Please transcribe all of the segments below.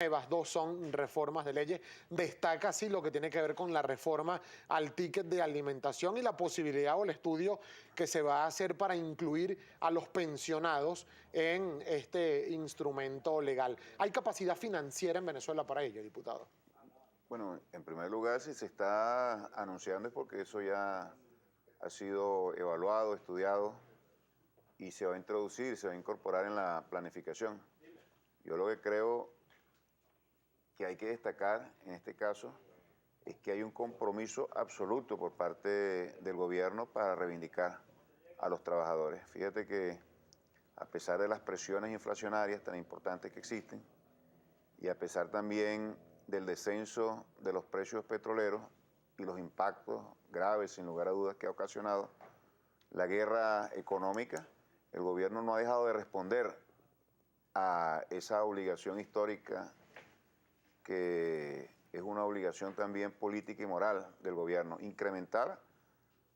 nuevas, dos son reformas de leyes. Destaca así lo que tiene que ver con la reforma al ticket de alimentación y la posibilidad o el estudio que se va a hacer para incluir a los pensionados en este instrumento legal. ¿Hay capacidad financiera en Venezuela para ello, diputado? Bueno, en primer lugar, si se está anunciando es porque eso ya ha sido evaluado, estudiado y se va a introducir, se va a incorporar en la planificación. Yo lo que creo que hay que destacar en este caso es que hay un compromiso absoluto por parte del gobierno para reivindicar a los trabajadores. Fíjate que a pesar de las presiones inflacionarias tan importantes que existen y a pesar también del descenso de los precios petroleros y los impactos graves, sin lugar a dudas, que ha ocasionado la guerra económica, el gobierno no ha dejado de responder a esa obligación histórica que es una obligación también política y moral del gobierno, incrementar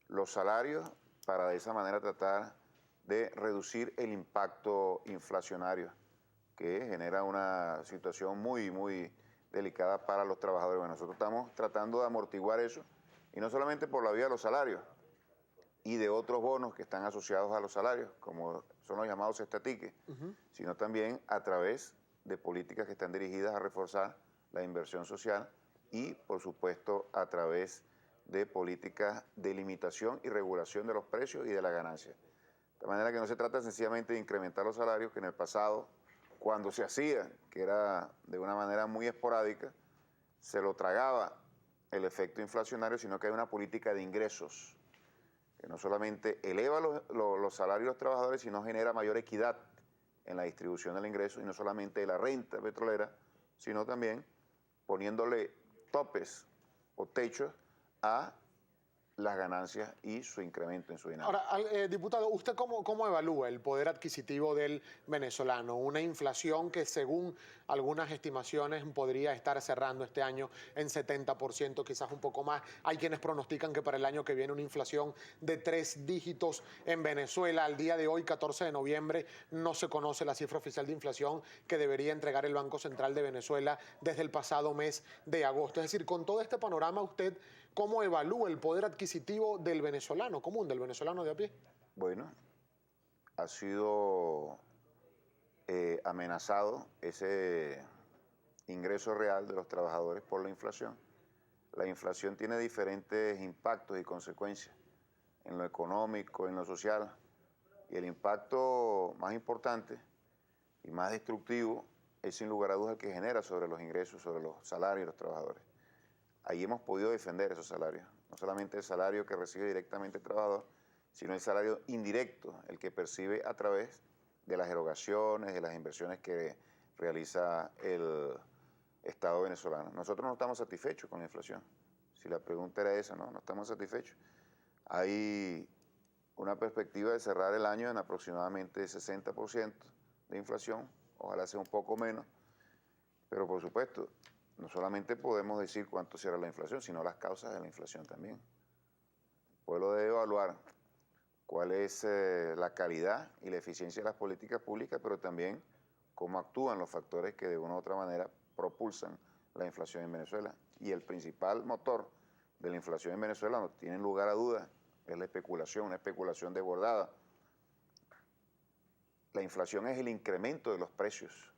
los salarios para de esa manera tratar de reducir el impacto inflacionario que genera una situación muy delicada para los trabajadores. Bueno, nosotros estamos tratando de amortiguar eso, y no solamente por la vía de los salarios y de otros bonos que están asociados a los salarios, como son los llamados estatiques, sino también a través de políticas que están dirigidas a reforzar la inversión social y, por supuesto, a través de políticas de limitación y regulación de los precios y de la ganancia. De manera que no se trata sencillamente de incrementar los salarios, que en el pasado, cuando se hacía, que era de una manera muy esporádica, se lo tragaba el efecto inflacionario, sino que hay una política de ingresos que no solamente eleva los salarios de los trabajadores, sino genera mayor equidad en la distribución del ingreso, y no solamente de la renta petrolera, sino también poniéndole topes o techos a las ganancias y su incremento en su dinámica. Ahora, diputado, ¿usted cómo evalúa el poder adquisitivo del venezolano? Una inflación que, según algunas estimaciones, podría estar cerrando este año en 70%, quizás un poco más. Hay quienes pronostican que para el año que viene una inflación de 3 dígitos en Venezuela. Al día de hoy, 14 de noviembre, no se conoce la cifra oficial de inflación que debería entregar el Banco Central de Venezuela desde el pasado mes de agosto. Es decir, con todo este panorama, ¿usted cómo evalúa el poder adquisitivo del venezolano común, del venezolano de a pie? Bueno, ha sido amenazado ese ingreso real de los trabajadores por la inflación. La inflación tiene diferentes impactos y consecuencias en lo económico, en lo social, y el impacto más importante y más destructivo es sin lugar a dudas el que genera sobre los ingresos, sobre los salarios de los trabajadores. Ahí hemos podido defender esos salarios, no solamente el salario que recibe directamente el trabajador, sino el salario indirecto, el que percibe a través de las erogaciones, de las inversiones que realiza el Estado venezolano. Nosotros no estamos satisfechos con la inflación. Si la pregunta era esa, no estamos satisfechos. Hay una perspectiva de cerrar el año en aproximadamente 60% de inflación, ojalá sea un poco menos, pero por supuesto, no solamente podemos decir cuánto será la inflación, sino las causas de la inflación también. El pueblo debe evaluar cuál es la calidad y la eficiencia de las políticas públicas, pero también cómo actúan los factores que de una u otra manera propulsan la inflación en Venezuela. Y el principal motor de la inflación en Venezuela, no tiene lugar a dudas, es la especulación, una especulación desbordada. La inflación es el incremento de los precios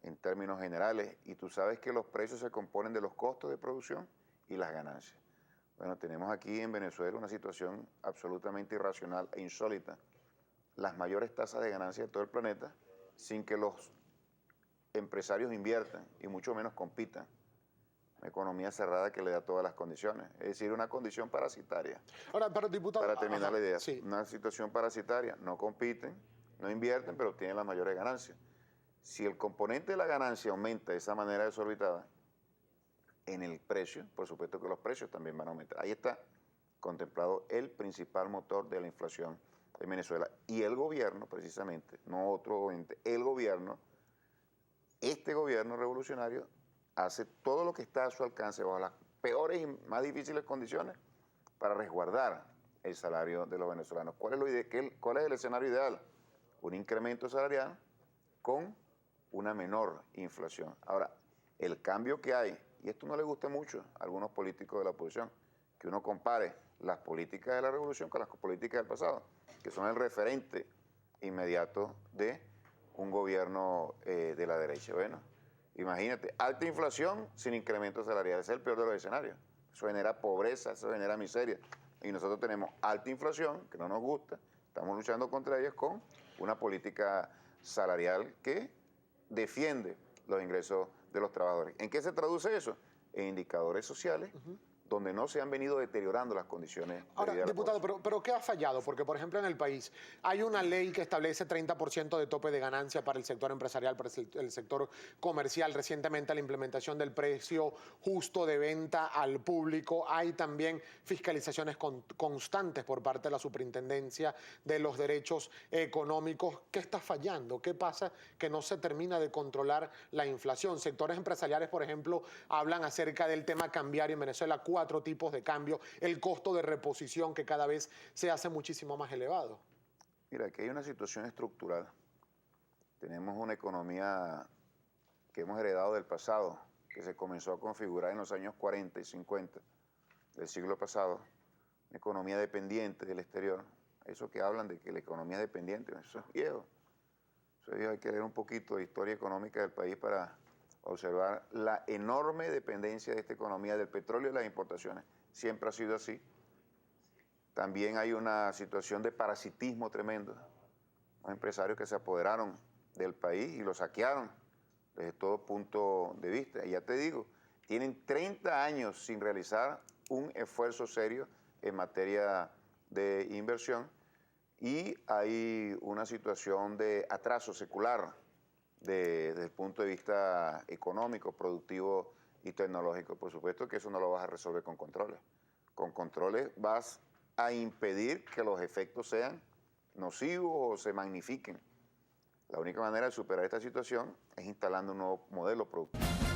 en términos generales, y tú sabes que los precios se componen de los costos de producción y las ganancias. Bueno, tenemos aquí en Venezuela una situación absolutamente irracional e insólita. Las mayores tasas de ganancia de todo el planeta, sin que los empresarios inviertan y mucho menos compitan. Una economía cerrada que le da todas las condiciones. Es decir, una condición parasitaria. Ahora, pero diputado... Para terminar la idea, sí. una situación parasitaria. No compiten, no invierten, pero tienen las mayores ganancias. Si el componente de la ganancia aumenta de esa manera desorbitada, en el precio, por supuesto que los precios también van a aumentar. Ahí está contemplado el principal motor de la inflación en Venezuela. Y el gobierno, precisamente, no otro ente, el gobierno, este gobierno revolucionario, hace todo lo que está a su alcance bajo las peores y más difíciles condiciones para resguardar el salario de los venezolanos. ¿Cuál es el escenario ideal? Un incremento salarial con una menor inflación. Ahora, el cambio que hay, y esto no le gusta mucho a algunos políticos de la oposición, que uno compare las políticas de la revolución con las políticas del pasado, que son el referente inmediato de un gobierno de la derecha. Bueno, imagínate, alta inflación sin incremento salarial, ese es el peor de los escenarios. Eso genera pobreza, eso genera miseria. Y nosotros tenemos alta inflación, que no nos gusta, estamos luchando contra ellas con una política salarial que defiende los ingresos de los trabajadores. ¿En qué se traduce eso? En indicadores sociales, donde no se han venido deteriorando las condiciones de Ahora, vida de la diputado, población. pero ¿qué ha fallado? Porque, por ejemplo, en el país hay una ley que establece 30% de tope de ganancia para el sector empresarial, para el sector comercial. Recientemente la implementación del precio justo de venta al público. Hay también fiscalizaciones constantes por parte de la Superintendencia de los Derechos Económicos. ¿Qué está fallando? ¿Qué pasa que no se termina de controlar la inflación? Sectores empresariales, por ejemplo, hablan acerca del tema cambiario en Venezuela, 4 tipos de cambio, el costo de reposición que cada vez se hace muchísimo más elevado. Mira, aquí hay una situación estructural. Tenemos una economía que hemos heredado del pasado, que se comenzó a configurar en los años 40 y 50 del siglo pasado, una economía dependiente del exterior. Eso que hablan de que la economía es dependiente, eso es viejo. Eso es viejo, hay que leer un poquito de historia económica del país para observar la enorme dependencia de esta economía del petróleo y las importaciones. Siempre ha sido así. También hay una situación de parasitismo tremendo. Los empresarios que se apoderaron del país y lo saquearon desde todo punto de vista. Y ya te digo, tienen 30 años sin realizar un esfuerzo serio en materia de inversión y hay una situación de atraso secular desde el punto de vista económico, productivo y tecnológico. Por supuesto que eso no lo vas a resolver con controles. Con controles vas a impedir que los efectos sean nocivos o se magnifiquen. La única manera de superar esta situación es instalando un nuevo modelo productivo.